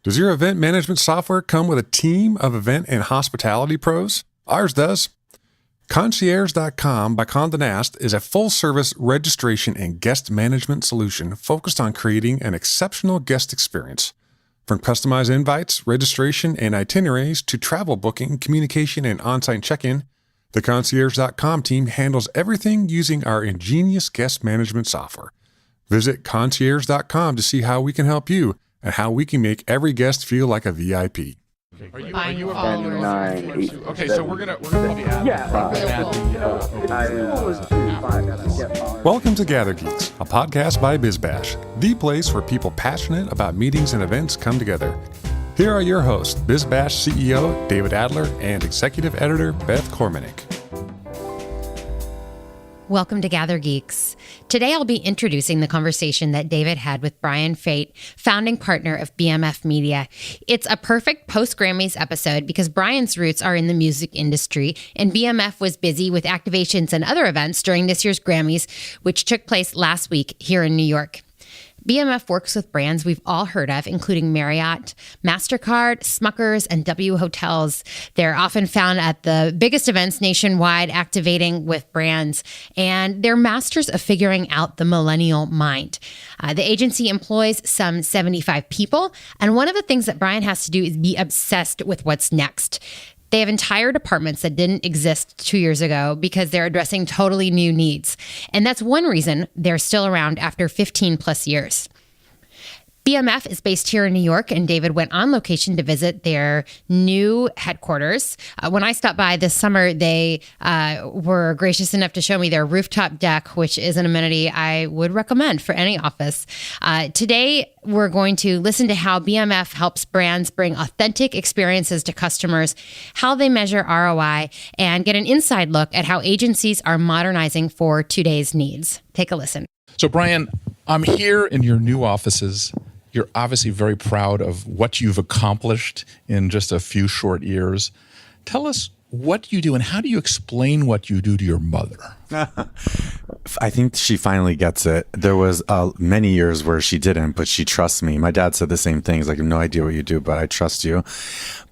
Does your event management software come with a team of event and hospitality pros? Ours does. Concierge.com by Condé Nast is a full-service registration and guest management solution focused on creating an exceptional guest experience. From customized invites, registration, and itineraries to travel booking, communication, and on-site check-in, the Concierge.com team handles everything using our ingenious guest management software. Visit Concierge.com to see how we can help you and how we can make every guest feel like a VIP. Are you a followers? 9, 8, okay, so we're gonna probably add. Welcome to Gather Geeks, a podcast by BizBash, the place where people passionate about meetings and events come together. Here are your hosts, BizBash CEO David Adler and Executive Editor Beth Kormanik. Welcome to Gather Geeks. Today I'll be introducing the conversation that David had with Brian Feit, founding partner of BMF Media. It's a perfect post-Grammys episode because Brian's roots are in the music industry, and BMF was busy with activations and other events during this year's Grammys, which took place last week here in New York. BMF works with brands we've all heard of, including Marriott, MasterCard, Smuckers, and W Hotels. They're often found at the biggest events nationwide, activating with brands, and they're masters of figuring out the millennial mind. The agency employs some 75 people, and one of the things that Brian has to do is be obsessed with what's next. They have entire departments that didn't exist 2 years ago because they're addressing totally new needs. And that's one reason they're still around after 15 plus years. BMF is based here in New York, and David went on location to visit their new headquarters. When I stopped by this summer, they were gracious enough to show me their rooftop deck, which is an amenity I would recommend for any office. Today, we're going to listen to how BMF helps brands bring authentic experiences to customers, how they measure ROI, and get an inside look at how agencies are modernizing for today's needs. Take a listen. So Brian, I'm here in your new offices. You're obviously very proud of what you've accomplished in just a few short years. Tell us what you do and how do you explain what you do to your mother? I think she finally gets it. There was many years where she didn't, but she trusts me. My dad said the same things, like, I have no idea what you do, but I trust you.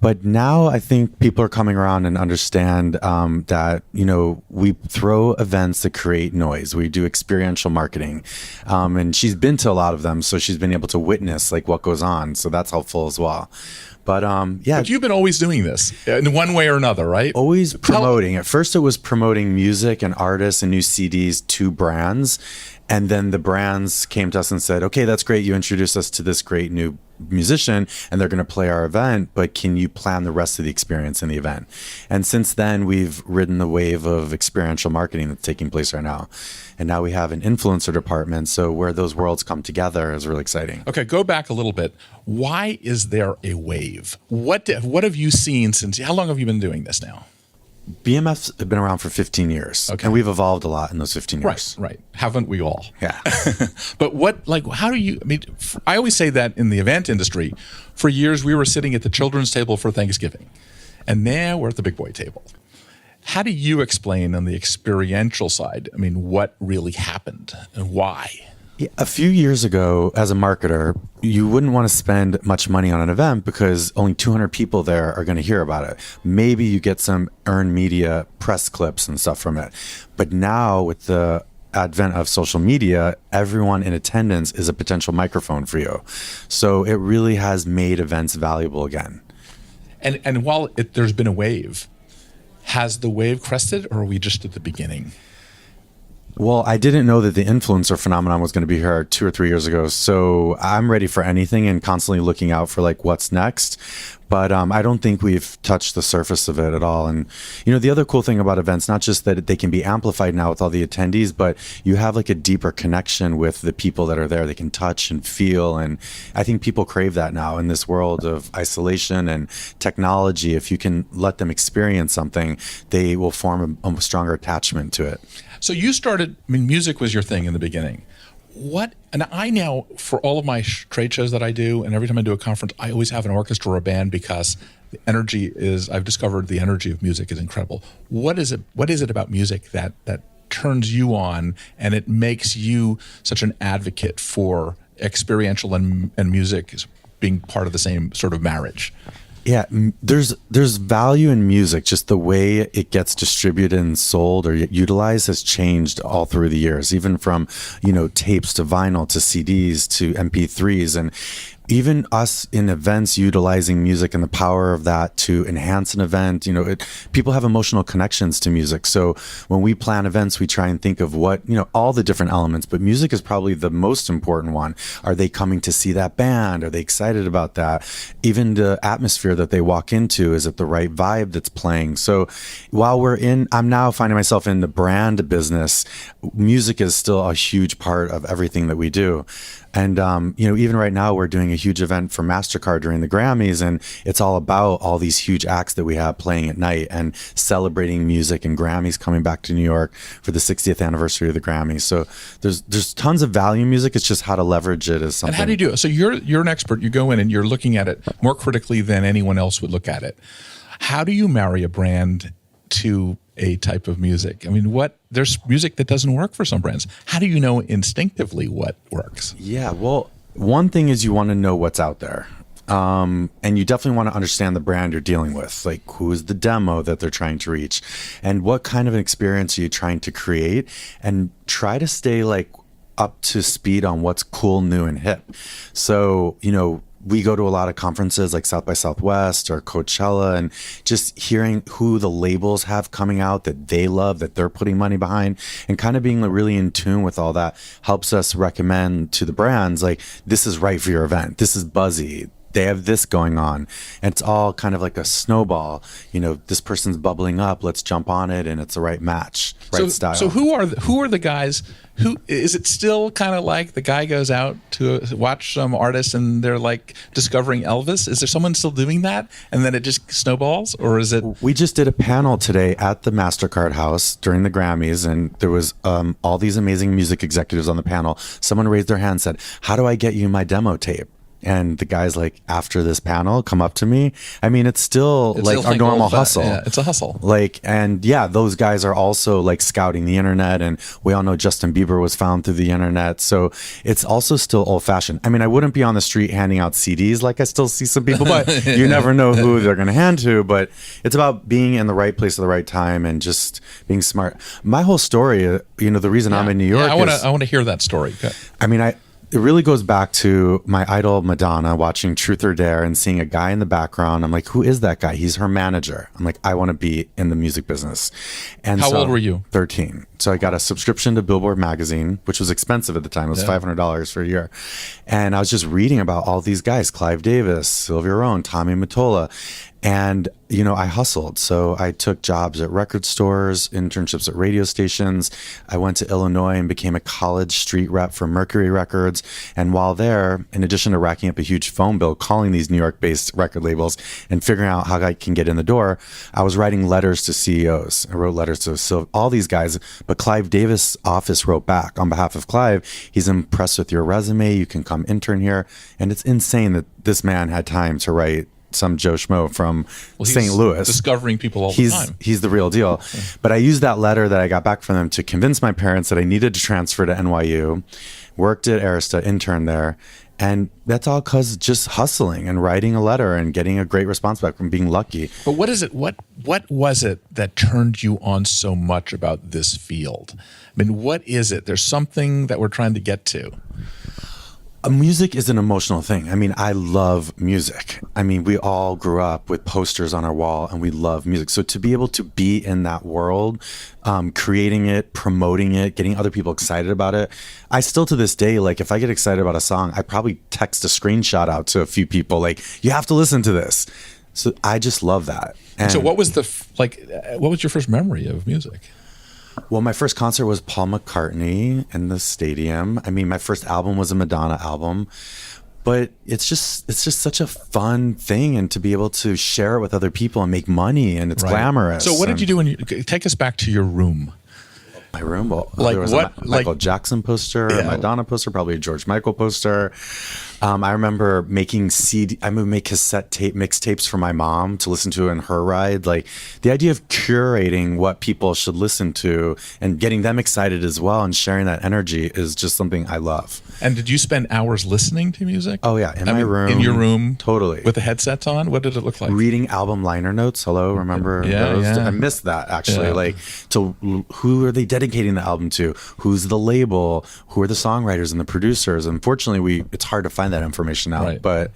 But now I think people are coming around and understand that, we throw events that create noise. We do experiential marketing. And she's been to a lot of them, so she's been able to witness like what goes on. So that's helpful as well. But But you've been always doing this in one way or another, right? Always promoting. At first it was promoting music and artists and new CDs to brands. And then the brands came to us and said, okay, that's great. You introduced us to this great new musician and they're going to play our event, but can you plan the rest of the experience in the event? And since then, we've ridden the wave of experiential marketing that's taking place right now. And now we have an influencer department. So where those worlds come together is really exciting. Okay, go back a little bit. Why is there a wave? What have you seen since, how long have you been doing this now? BMF's been around for 15 years. Okay. And we've evolved a lot in those 15 years. Right. Haven't we all? Yeah. But how do you, I always say that in the event industry, for years we were sitting at the children's table for Thanksgiving, and now we're at the big boy table. How do you explain on the experiential side, what really happened and why? Yeah, a few years ago, as a marketer, you wouldn't want to spend much money on an event because only 200 people there are going to hear about it. Maybe you get some earned media press clips and stuff from it. But now with the advent of social media, everyone in attendance is a potential microphone for you. So it really has made events valuable again. And while there's been a wave, has the wave crested or are we just at the beginning? Well, I didn't know that the influencer phenomenon was going to be here 2 or 3 years ago. So I'm ready for anything and constantly looking out for what's next. But I don't think we've touched the surface of it at all. And, the other cool thing about events, not just that they can be amplified now with all the attendees, but you have a deeper connection with the people that are there. They can touch and feel. And I think people crave that now in this world of isolation and technology. If you can let them experience something, they will form a stronger attachment to it. So you started, music was your thing in the beginning. And I now, for all of my trade shows that I do, and every time I do a conference, I always have an orchestra or a band because the energy I've discovered the energy of music is incredible. What is it about music that turns you on and it makes you such an advocate for experiential and music being part of the same sort of marriage? Yeah, there's value in music. Just the way it gets distributed and sold or utilized has changed all through the years, even from, tapes to vinyl to CDs to MP3s. And even us in events utilizing music and the power of that to enhance an event, people have emotional connections to music. So when we plan events, we try and think of what, all the different elements, but music is probably the most important one. Are they coming to see that band? Are they excited about that? Even the atmosphere that they walk into, is it the right vibe that's playing? So while I'm now finding myself in the brand business, music is still a huge part of everything that we do. And, even right now we're doing a huge event for MasterCard during the Grammys, and it's all about all these huge acts that we have playing at night and celebrating music, and Grammys coming back to New York for the 60th anniversary of the Grammys. So there's tons of value in music. It's just how to leverage it as something. And how do you do it? So you're an expert. You go in and you're looking at it more critically than anyone else would look at it. How do you marry a brand to a type of music? I mean, there's music that doesn't work for some brands. How do you know instinctively what works? Yeah, well, one thing is you want to know what's out there. And you definitely want to understand the brand you're dealing with, like who is the demo that they're trying to reach and what kind of an experience are you trying to create, and try to stay up to speed on what's cool, new, and hip. So, we go to a lot of conferences like South by Southwest or Coachella, and just hearing who the labels have coming out that they love, that they're putting money behind, and kind of being really in tune with all that helps us recommend to the brands, like, this is right for your event. This is buzzy. They have this going on, and it's all kind of like a snowball. This person's bubbling up. Let's jump on it, and it's the right match, right style. So who are the guys? Who is it? Still kind of like the guy goes out to watch some artist, and they're like discovering Elvis. Is there someone still doing that, and then it just snowballs, or is it? We just did a panel today at the MasterCard House during the Grammys, and there was all these amazing music executives on the panel. Someone raised their hand and said, "How do I get you my demo tape?" And the guys, after this panel, come up to me. I mean, it's still our normal hustle. Yeah, it's a hustle. Those guys are also scouting the internet, and we all know Justin Bieber was found through the internet. So it's also still old fashioned. I mean, I wouldn't be on the street handing out CDs like I still see some people, but you never know who they're going to hand to. But it's about being in the right place at the right time and just being smart. My whole story, the reason I'm in New York, I want to hear that story. Okay. I mean, it really goes back to my idol Madonna, watching Truth or Dare and seeing a guy in the background. I'm like, who is that guy? He's her manager. I'm like, I want to be in the music business. And how old were you? 13. So I got a subscription to Billboard magazine, which was expensive at the time. It was $500 for a year. And I was just reading about all these guys, Clive Davis, Sylvia Rhone, Tommy Mottola. And, I hustled. So I took jobs at record stores, internships at radio stations. I went to Illinois and became a college street rep for Mercury Records. And while there, in addition to racking up a huge phone bill, calling these New York-based record labels and figuring out how I can get in the door, I was writing letters to CEOs. I wrote letters to all these guys. But Clive Davis' office wrote back on behalf of Clive, he's impressed with your resume. You can come intern here. And it's insane that this man had time to write some Joe Schmo from St. Louis. Discovering people all the time. He's the real deal. Okay. But I used that letter that I got back from them to convince my parents that I needed to transfer to NYU, worked at Arista, interned there. And that's all because just hustling and writing a letter and getting a great response back from being lucky. But what is it? What was it that turned you on so much about this field? I mean, what is it? There's something that we're trying to get to. Music is an emotional thing. I mean, I love music. I mean, we all grew up with posters on our wall and we love music. So to be able to be in that world, creating it, promoting it, getting other people excited about it. I still to this day, if I get excited about a song, I probably text a screenshot out to a few people, you have to listen to this. So I just love that. And so what was what was your first memory of music? Well, my first concert was Paul McCartney in the stadium. I mean, my first album was a Madonna album, but it's just such a fun thing, and to be able to share it with other people and make money, and it's glamorous. So what did you do when take us back to your room? My room? Well, there was a Michael Jackson poster, a Madonna poster, probably a George Michael poster. I remember making I would make cassette tape mixtapes for my mom to listen to in her ride. Like the idea of curating what people should listen to and getting them excited as well and sharing that energy is just something I love. And did you spend hours listening to music? Oh yeah, in my room. In your room? Totally. With the headsets on? What did it look like? Reading album liner notes. Hello, remember those? I missed that actually. Like, to who are they dedicating the album to? Who's the label? Who are the songwriters and the producers? Unfortunately, it's hard to find that information out, but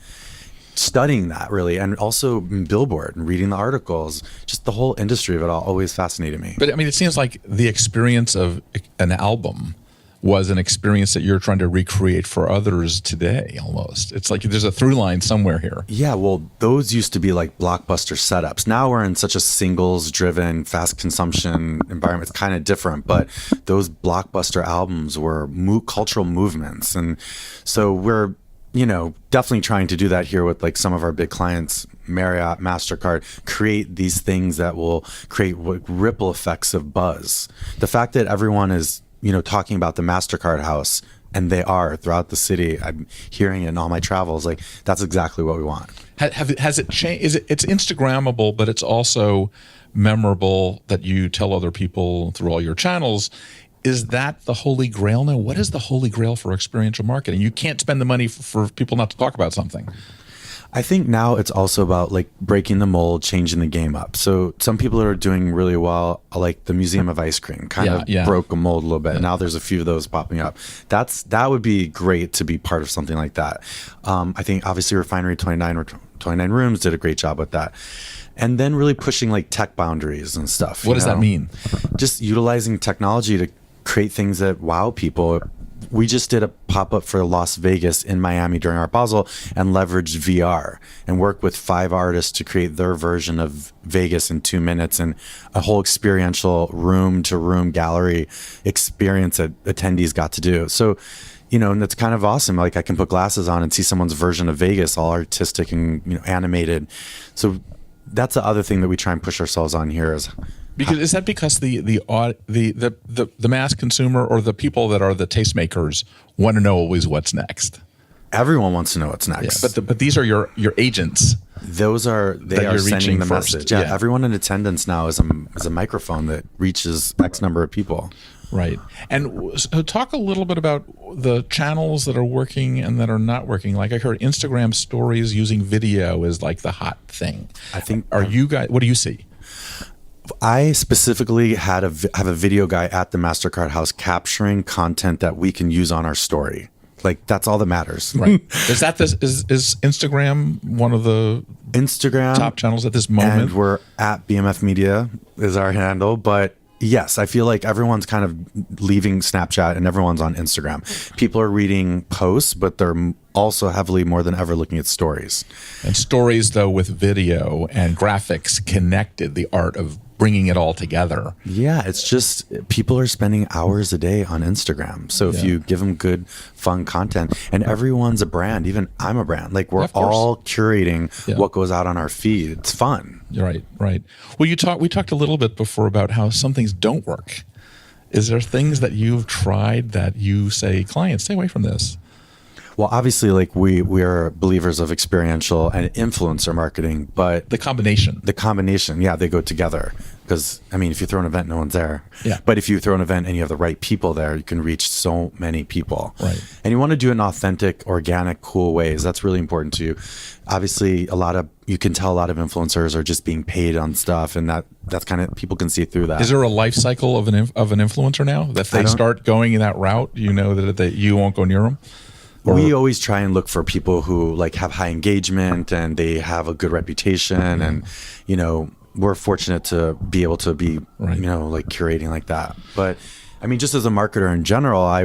studying that really, and also Billboard and reading the articles, just the whole industry of it all always fascinated me. But I mean, it seems like the experience of an album was an experience that you're trying to recreate for others today almost. It's like there's a through line somewhere here. Yeah, well, those used to be like blockbuster setups. Now we're in such a singles-driven, fast consumption environment. It's kind of different, but those blockbuster albums were cultural movements. And so we're, definitely trying to do that here with like some of our big clients, Marriott, MasterCard, create these things that will create ripple effects of buzz. The fact that everyone is talking about the MasterCard house, and they are throughout the city. I'm hearing it in all my travels. Like, that's exactly what we want. Has it changed? It's Instagrammable, but it's also memorable that you tell other people through all your channels. Is that the holy grail now? What is the holy grail for experiential marketing? You can't spend the money for people not to talk about something. I think now it's also about like breaking the mold, changing the game up. So some people are doing really well, like the Museum of Ice Cream kind of broke a mold a little bit. Now there's a few of those popping up. That would be great to be part of something like that. I think obviously Refinery 29 Rooms did a great job with that. And then really pushing like tech boundaries and stuff. What does that mean? Just utilizing technology to create things that wow people. We just did a pop-up for Las Vegas in Miami during our Basel and leveraged VR and worked with 5 artists to create their version of Vegas in 2 minutes, and a whole experiential room-to-room gallery experience that attendees got to do. So, and that's kind of awesome. Like I can put glasses on and see someone's version of Vegas, all artistic and animated. So that's the other thing that we try and push ourselves on here is. Because is that because the mass consumer or the people that are the tastemakers want to know always what's next? Everyone wants to know what's next. Yeah, but these are your agents. They are sending the first. message. Yeah, everyone in attendance now is a microphone that reaches X number of people. Right. And so talk a little bit about the channels that are working and that are not working. Like I heard Instagram stories using video is like the hot thing. I think. Are you guys? What do you see? I specifically have a video guy at the MasterCard house capturing content that we can use on our story. Like that's all that matters. Right. Is Instagram one of the top channels at this moment? And we're at BMF Media is our handle, but yes, I feel like everyone's kind of leaving Snapchat and everyone's on Instagram. People are reading posts, but they're also heavily more than ever looking at stories. And stories, though, with video and graphics connected, the art of bringing it all together. Yeah, it's just people are spending hours a day on Instagram. So if you give them good, fun content, and everyone's a brand, even I'm a brand. Like we're all curating what goes out on our feed. It's fun. Right. Well, we talked a little bit before about how some things don't work. Is there things that you've tried that you say, clients, stay away from this? Well, obviously, like we are believers of experiential and influencer marketing, but the combination, they go together. Because I mean, if you throw an event, no one's there. Yeah. But if you throw an event and you have the right people there, you can reach so many people. Right. And you want to do it in authentic, organic, cool ways. That's really important to you. Obviously, you can tell a lot of influencers are just being paid on stuff, and that's kind of people can see through that. Is there a life cycle of an influencer now that they start going in that route? You know that you won't go near them. We always try and look for people who like have high engagement and they have a good reputation, and we're fortunate to be able to be like curating like that. But I mean, just as a marketer in general, I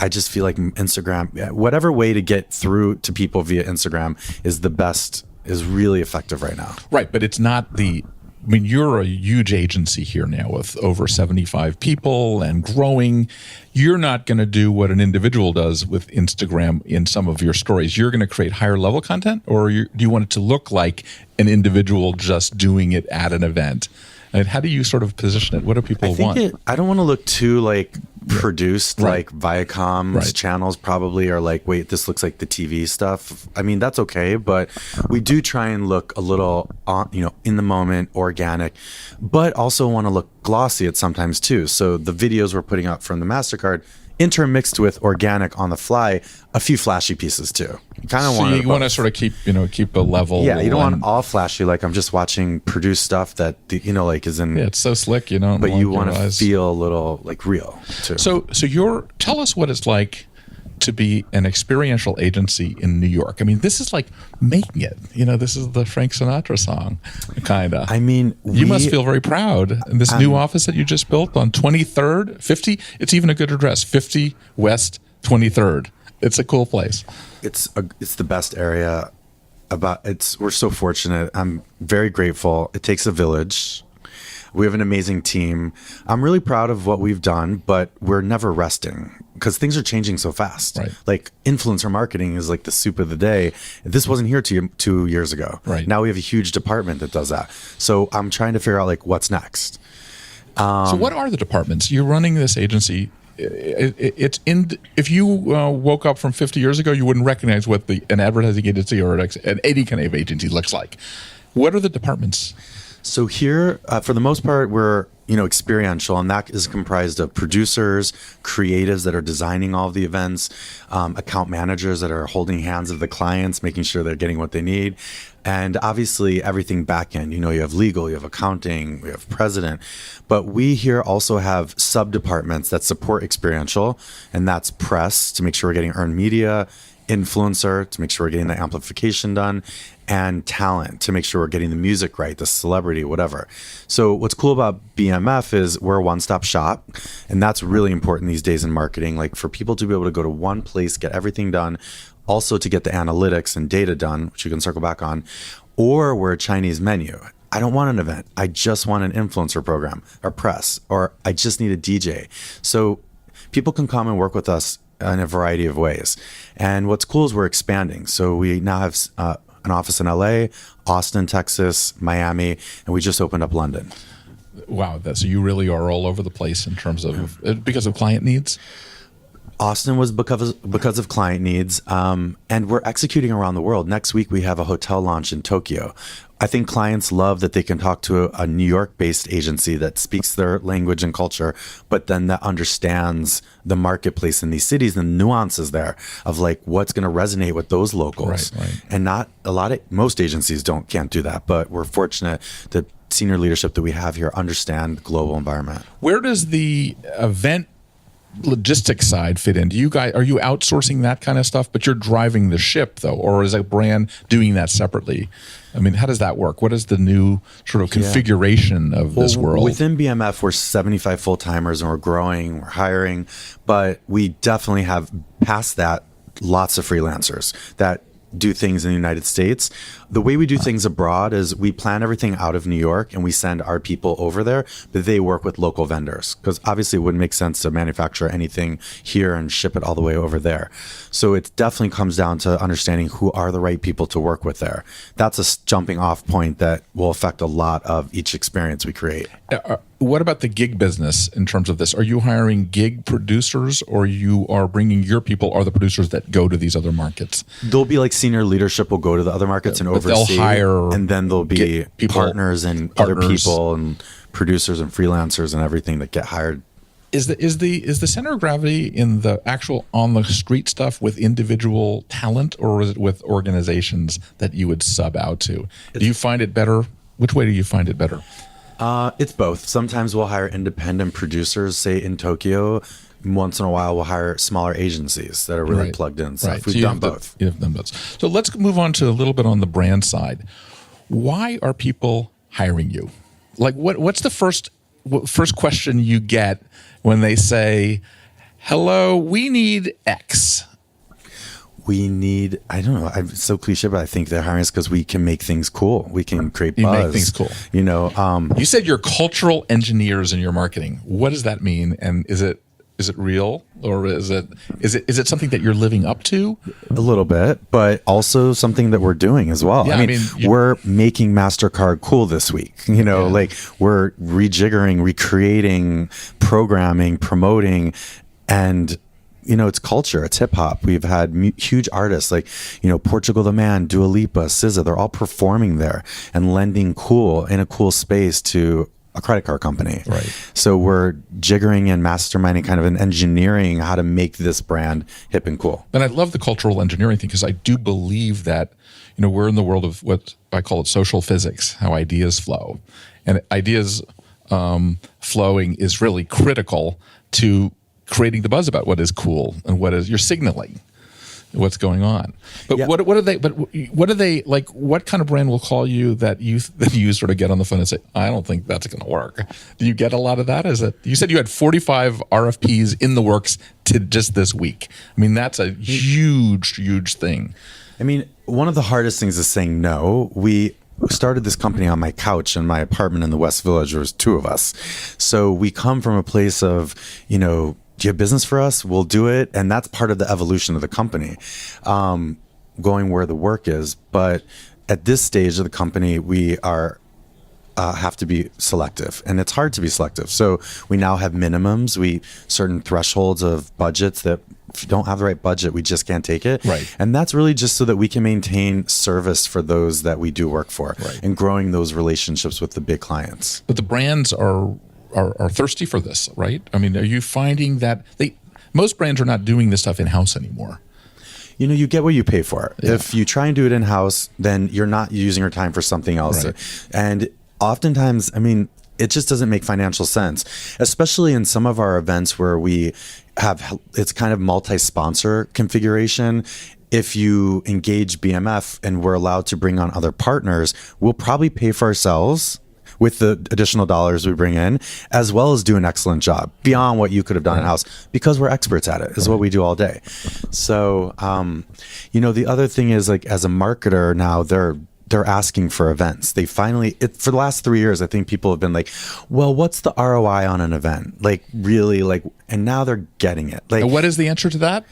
just feel like Instagram, whatever way to get through to people via Instagram is really effective right now. Right, but it's not you're a huge agency here now with over 75 people and growing. You're not going to do what an individual does with Instagram in some of your stories. You're going to create higher level content, or do you want it to look like an individual just doing it at an event? And how do you sort of position it? What do people want? I don't want to look too like produced, like Viacom's channels probably are like, wait, this looks like the TV stuff. I mean, that's okay, but we do try and look a little, in the moment, organic, but also want to look glossy at sometimes too. So the videos we're putting up from the MasterCard intermixed with organic on the fly, a few flashy pieces too. You kind of want to sort of keep a level. Yeah, you don't want all flashy. Like I'm just watching produced stuff that is in. Yeah, it's so slick, But you want to feel a little like real too. So tell us what it's like to be an experiential agency in New York. I mean, this is like making it. This is the Frank Sinatra song, kind of. I mean, you must feel very proud. And this new office that you just built on 23rd, 50. It's even a good address, 50 West 23rd. It's a cool place. It's the best area. We're so fortunate. I'm very grateful. It takes a village. We have an amazing team. I'm really proud of what we've done, but we're never resting because things are changing so fast. Right. Like influencer marketing is like the soup of the day. This wasn't here 2 years ago. Right. Now we have a huge department that does that. So I'm trying to figure out like what's next. So what are the departments? You're running this agency. If you woke up from 50 years ago, you wouldn't recognize what an advertising agency or an any kind of agency looks like. What are the departments? So here, for the most part, we're experiential, and that is comprised of producers, creatives that are designing all of the events, account managers that are holding hands of the clients, making sure they're getting what they need, and obviously everything back end. You have legal, you have accounting, we have president, but we here also have sub departments that support experiential, and that's press to make sure we're getting earned media, influencer to make sure we're getting the amplification done, and talent to make sure we're getting the music right, the celebrity, whatever. So what's cool about BMF is we're a one-stop shop, and that's really important these days in marketing, like for people to be able to go to one place, get everything done, also to get the analytics and data done, which you can circle back on, or we're a Chinese menu. I don't want an event. I just want an influencer program or press, or I just need a DJ. So people can come and work with us in a variety of ways. And what's cool is we're expanding. So we now have an office in LA, Austin, Texas, Miami, and we just opened up London. Wow. So you really are all over the place in terms of, because of client needs? Austin was because of client needs, and we're executing around the world. Next week, we have a hotel launch in Tokyo. I think clients love that they can talk to a New York-based agency that speaks their language and culture, but then that understands the marketplace in these cities and the nuances there of like what's going to resonate with those locals. Right. And most agencies can't do that, but we're fortunate that senior leadership that we have here understand the global environment. Where does the event logistics side fit in? Are you outsourcing that kind of stuff, but you're driving the ship though, or is a brand doing that separately? I mean, how does that work? What is the new sort of configuration of this world? Within BMF, we're 75 full-timers and we're growing, we're hiring, but we definitely have past that lots of freelancers that do things in the United States. The way we do things abroad is we plan everything out of New York and we send our people over there, but they work with local vendors because obviously it wouldn't make sense to manufacture anything here and ship it all the way over there. So it definitely comes down to understanding who are the right people to work with there. That's a jumping off point that will affect a lot of each experience we create. What about the gig business in terms of this? Are you hiring gig producers, or you are bringing your people are the producers that go to these other markets? They'll be like senior leadership will go to the other markets and oversee. They'll hire, and then there'll be partners and other people and producers and freelancers and everything that get hired. Is the center of gravity in the actual on the street stuff with individual talent, or is it with organizations that you would sub out to? Do you find it better? Which way do you find it better? It's both. Sometimes we'll hire independent producers, say in Tokyo. Once in a while, we'll hire smaller agencies that are really plugged in. So we've done both. You've done both. So let's move on to a little bit on the brand side. Why are people hiring you? Like, what's the first question you get when they say, "Hello, we need X"? We need, I don't know, it's so cliche, but I think they're hiring us because we can make things cool. We can create buzz. You make things cool. You know, you said you're cultural engineers in your marketing. What does that mean? And is it Is it real, or is it something that you're living up to? A little bit, but also something that we're doing as well. Yeah, I mean, we're making MasterCard cool this week. Like we're rejiggering, recreating, programming, promoting, and it's culture. It's hip hop. We've had huge artists like, Portugal the Man, Dua Lipa, SZA. They're all performing there and lending cool in a cool space to a credit card company. Right. So we're jiggering and masterminding kind of an engineering how to make this brand hip and cool. And I love the cultural engineering thing because I do believe that, we're in the world of what I call it social physics, how ideas flow. And ideas flowing is really critical to creating the buzz about what is cool and you're signaling what's going on. But what are they like? What kind of brand will call you that you sort of get on the phone and say, I don't think that's going to work? Do you get a lot of that? You said you had 45 RFPs in the works to just this week. I mean, that's a huge thing. I mean, one of the hardest things is saying no. We started this company on my couch in my apartment in the West Village. There was 2 of us. So we come from a place of, do you have business for us? We'll do it. And that's part of the evolution of the company, going where the work is. But at this stage of the company, we are have to be selective, and it's hard to be selective. So we now have minimums, certain thresholds of budgets that if you don't have the right budget, we just can't take it. Right. And that's really just so that we can maintain service for those that we do work for, right, and growing those relationships with the big clients. But the brands are thirsty for this, right? I mean, are you finding that most brands are not doing this stuff in-house anymore? You get what you pay for. Yeah. If you try and do it in-house, then you're not using your time for something else. Right. And oftentimes, I mean, it just doesn't make financial sense, especially in some of our events where it's kind of multi-sponsor configuration. If you engage BMF and we're allowed to bring on other partners, we'll probably pay for ourselves with the additional dollars we bring in, as well as do an excellent job beyond what you could have done in-house, because we're experts at it, is what we do all day. So, the other thing is, like, as a marketer now, they're asking for events. They finally, for the last 3 years, I think people have been like, well, what's the ROI on an event? Like, really, like, and now they're getting it. Like, and what is the answer to that?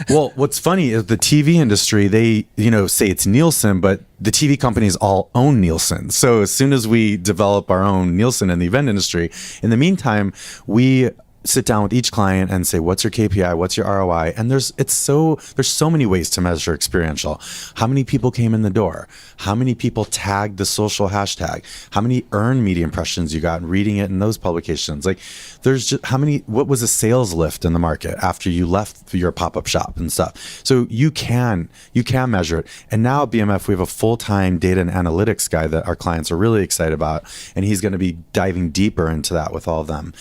Well, what's funny is the TV industry, they, say it's Nielsen, but the TV companies all own Nielsen. So as soon as we develop our own Nielsen in the event industry, in the meantime, we sit down with each client and say, what's your KPI? What's your ROI? And there's so many ways to measure experiential. How many people came in the door? How many people tagged the social hashtag? How many earned media impressions you got reading it in those publications? Like, there's just what was a sales lift in the market after you left your pop-up shop and stuff. So you can measure it. And now at BMF, we have a full-time data and analytics guy that our clients are really excited about. And he's going to be diving deeper into that with all of them.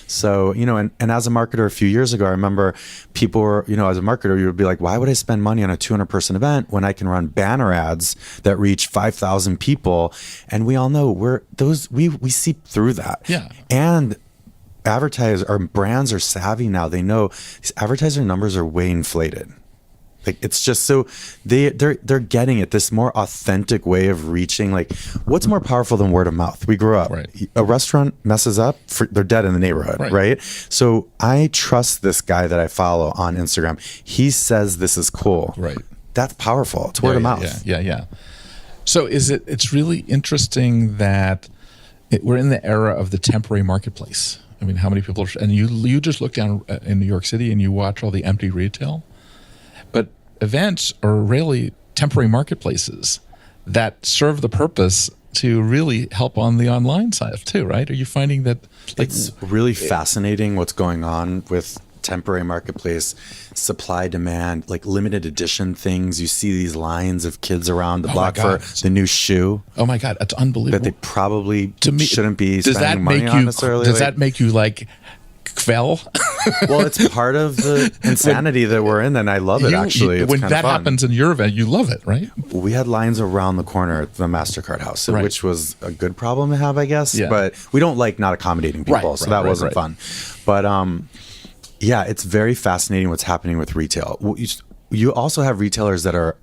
So, and as a marketer a few years ago, I remember people were, as a marketer, you would be like, why would I spend money on a 200-person event when I can run banner ads that reach 5,000 people? And we all know we seep through that. Yeah. And brands are savvy now. They know these advertiser numbers are way inflated. Like, it's just so they're getting it, this more authentic way of reaching. Like, what's more powerful than word of mouth? We grew up, right. A restaurant messes up, they're dead in the neighborhood, right? So I trust this guy that I follow on Instagram. He says this is cool. Right. That's powerful. It's word of mouth. Yeah. So it's really interesting that we're in the era of the temporary marketplace. I mean, how many people and you just look down in New York City and you watch all the empty retail. But events are really temporary marketplaces that serve the purpose to really help on the online side too, right? Are you finding that? It's really fascinating what's going on with temporary marketplace, supply, demand, like limited edition things. You see these lines of kids around the block for the new shoe. Oh my God, that's unbelievable. That they probably shouldn't be spending money on necessarily. Does that make you like fell? Well, it's part of the insanity that we're in, and I love it, actually. It's when kind that of fun. happens in your event, you love it, right? We had lines around the corner at the MasterCard house, which was a good problem to have, I guess. Yeah. But we don't like not accommodating people, so that wasn't fun. But yeah, it's very fascinating what's happening with retail. You also have retailers that are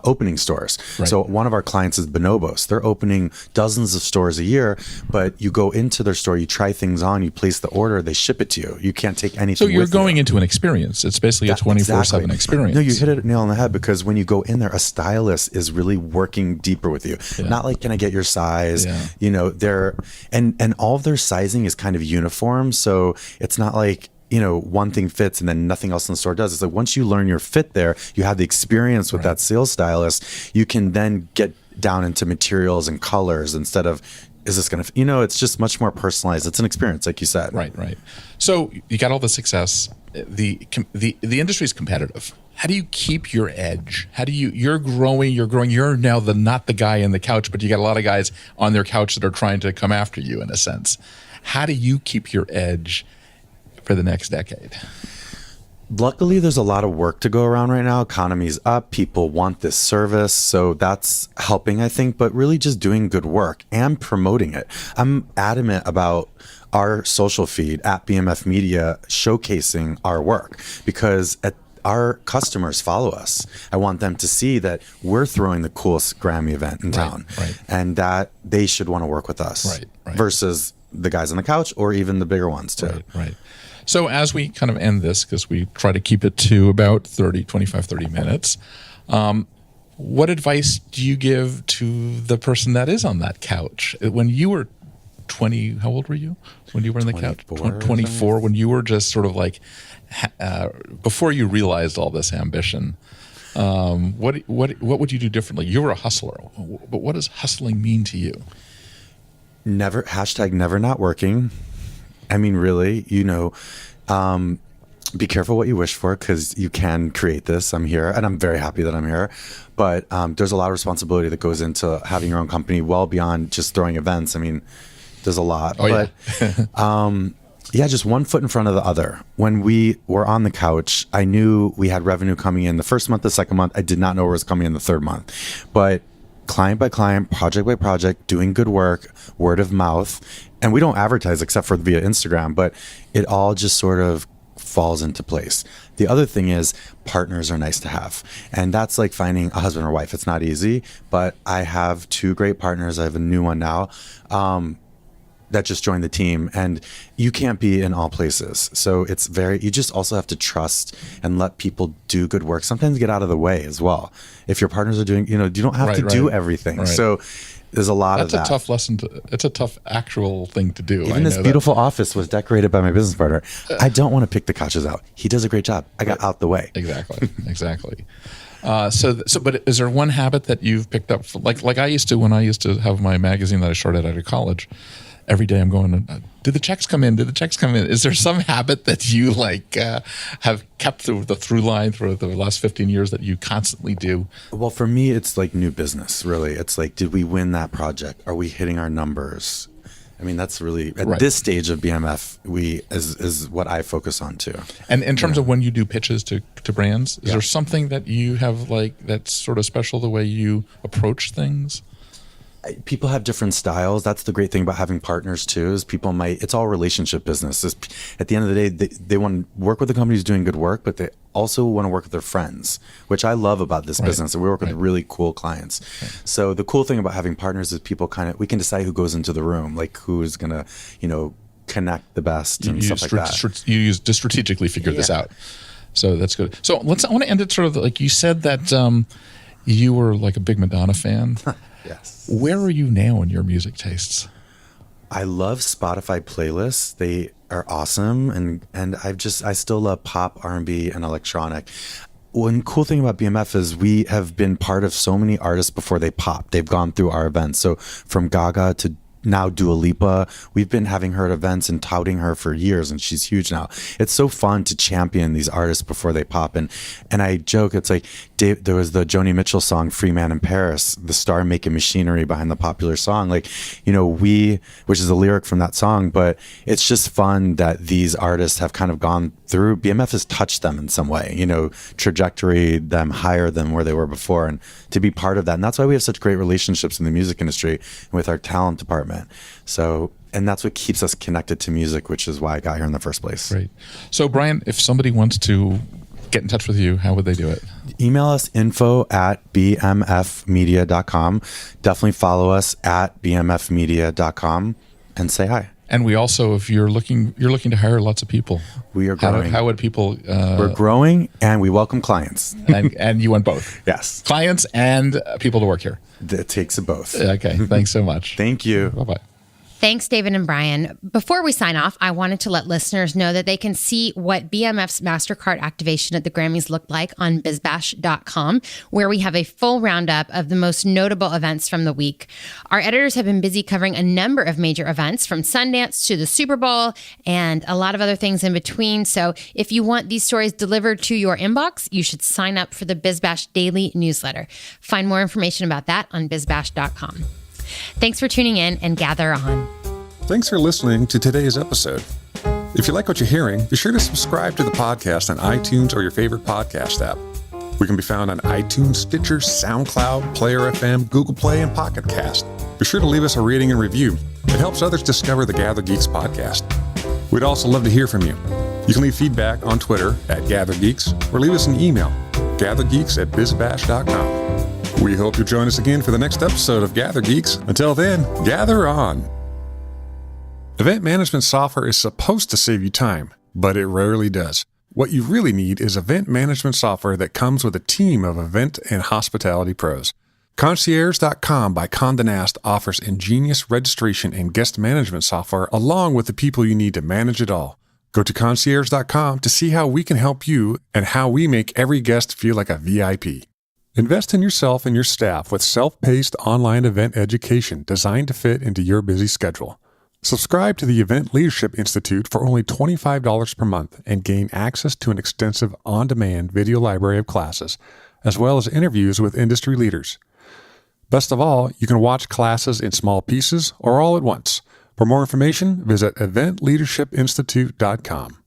opening stores. Right. So one of our clients is Bonobos. They're opening dozens of stores a year, but you go into their store, you try things on, you place the order, they ship it to you. You can't take anything. So you're with going you. into an experience. It's basically a 24/7 Exactly. experience. No, you hit it nail on the head, because when you go in there, a stylist is really working deeper with you. Yeah. Not like, can I get your size? Yeah. You know, they're and all of their sizing is kind of uniform, so it's not like, you know, one thing fits and then nothing else in the store does. It's like once you learn your fit there, you have the experience with that sales stylist, you can then get down into materials and colors instead of, is this going to, you know, it's just much more personalized. It's an experience, like you said. Right. So you got all the success. The industry is competitive. How do you keep your edge? How do you're growing. You're now not the guy in the couch, but you got a lot of guys on their couch that are trying to come after you in a sense. How do you keep your edge for the next decade? Luckily, there's a lot of work to go around right now. Economy's up. People want this service. So that's helping, I think, but really just doing good work and promoting it. I'm adamant about our social feed at BMF Media showcasing our work, because our customers follow us. I want them to see that we're throwing the coolest Grammy event in town, and that they should want to work with us versus the guys on the couch or even the bigger ones too. Right. So as we kind of end this, because we try to keep it to about 30 minutes, what advice do you give to the person that is on that couch? When you were 20, how old were you when you were on the couch? 24, when you were just sort of like, before you realized all this ambition, what would you do differently? You were a hustler, but what does hustling mean to you? Never, #never not working. I mean, really, you know, be careful what you wish for, because you can create this. I'm here and I'm very happy that I'm here. But there's a lot of responsibility that goes into having your own company, well beyond just throwing events. I mean, there's a lot. Yeah, just one foot in front of the other. When we were on the couch, I knew we had revenue coming in the first month, the second month. I did not know where it was coming in the third month. But client by client, project by project, doing good work, word of mouth. And we don't advertise except for via Instagram, but it all just sort of falls into place. The other thing is partners are nice to have. And that's like finding a husband or wife. It's not easy, but I have 2 great partners. I have a new one now that just joined the team, and you can't be in all places. So it's you just also have to trust and let people do good work. Sometimes get out of the way as well. If your partners are doing, you know, you don't have to do everything. Right. So there's a lot of that. That's a tough lesson. It's a tough actual thing to do. Even this beautiful office was decorated by my business partner. I don't want to pick the couches out. He does a great job. I got out the way. Exactly. But is there one habit that you've picked up? Like I used to, when I used to have my magazine that I started out of college, every day I'm going, did the checks come in? Did the checks come in? Is there some habit that you have kept through the through line through the last 15 years that you constantly do? Well, for me, it's like new business, really. It's like, did we win that project? Are we hitting our numbers? I mean, that's really, at this stage of BMF, is what I focus on too. And in terms of when you do pitches to brands, is there something that you have that's sort of special, the way you approach things? People have different styles. That's the great thing about having partners too, is it's all relationship business. At the end of the day, they want to work with the company who's doing good work, but they also want to work with their friends, which I love about this business. And we work with really cool clients. So the cool thing about having partners is we can decide who goes into the room, like who is going to, you know, connect the best and stuff like that. You use to strategically figure this out. So that's good. So I want to end it sort of like you said that you were like a big Madonna fan. Yes. Where are you now in your music tastes? I love Spotify playlists. They are awesome, and I still love pop, R&B, and electronic. One cool thing about BMF is we have been part of so many artists before they pop. They've gone through our events. So from Gaga to now Dua Lipa, we've been having her at events and touting her for years, and she's huge now. It's so fun to champion these artists before they pop. And I joke, it's like there was the Joni Mitchell song Free Man in Paris, the star making machinery behind the popular song, like, you know, which is a lyric from that song. But it's just fun that these artists have kind of gone through, BMF has touched them in some way, you know, trajectory them higher than where they were before, and to be part of that. And that's why we have such great relationships in the music industry and with our talent department. So, and that's what keeps us connected to music, which is why I got here in the first place. Great. So Brian, if somebody wants to get in touch with you, how would they do it? email us info@bmfmedia.com. Definitely follow us at bmfmedia.com and say hi. And we also, if you're looking to hire lots of people. We are growing. How would people? We're growing, and we welcome clients. and you want both? Yes. Clients and people to work here. It takes a both. Okay. Thanks so much. Thank you. Bye-bye. Thanks, David and Brian. Before we sign off, I wanted to let listeners know that they can see what BMF's MasterCard activation at the Grammys looked like on BizBash.com, where we have a full roundup of the most notable events from the week. Our editors have been busy covering a number of major events, from Sundance to the Super Bowl and a lot of other things in between. So if you want these stories delivered to your inbox, you should sign up for the BizBash daily newsletter. Find more information about that on BizBash.com. Thanks for tuning in, and gather on. Thanks for listening to today's episode. If you like what you're hearing, be sure to subscribe to the podcast on iTunes or your favorite podcast app. We can be found on iTunes, Stitcher, SoundCloud, Player FM, Google Play, and Pocket Cast. Be sure to leave us a rating and review. It helps others discover the Gather Geeks podcast. We'd also love to hear from you. You can leave feedback on Twitter @GatherGeeks or leave us an email, gathergeeks@bizbash.com. We hope you'll join us again for the next episode of Gather Geeks. Until then, gather on. Event management software is supposed to save you time, but it rarely does. What you really need is event management software that comes with a team of event and hospitality pros. Concierge.com by Condé Nast offers ingenious registration and guest management software along with the people you need to manage it all. Go to concierge.com to see how we can help you and how we make every guest feel like a VIP. Invest in yourself and your staff with self-paced online event education designed to fit into your busy schedule. Subscribe to the Event Leadership Institute for only $25 per month and gain access to an extensive on-demand video library of classes, as well as interviews with industry leaders. Best of all, you can watch classes in small pieces or all at once. For more information, visit eventleadershipinstitute.com.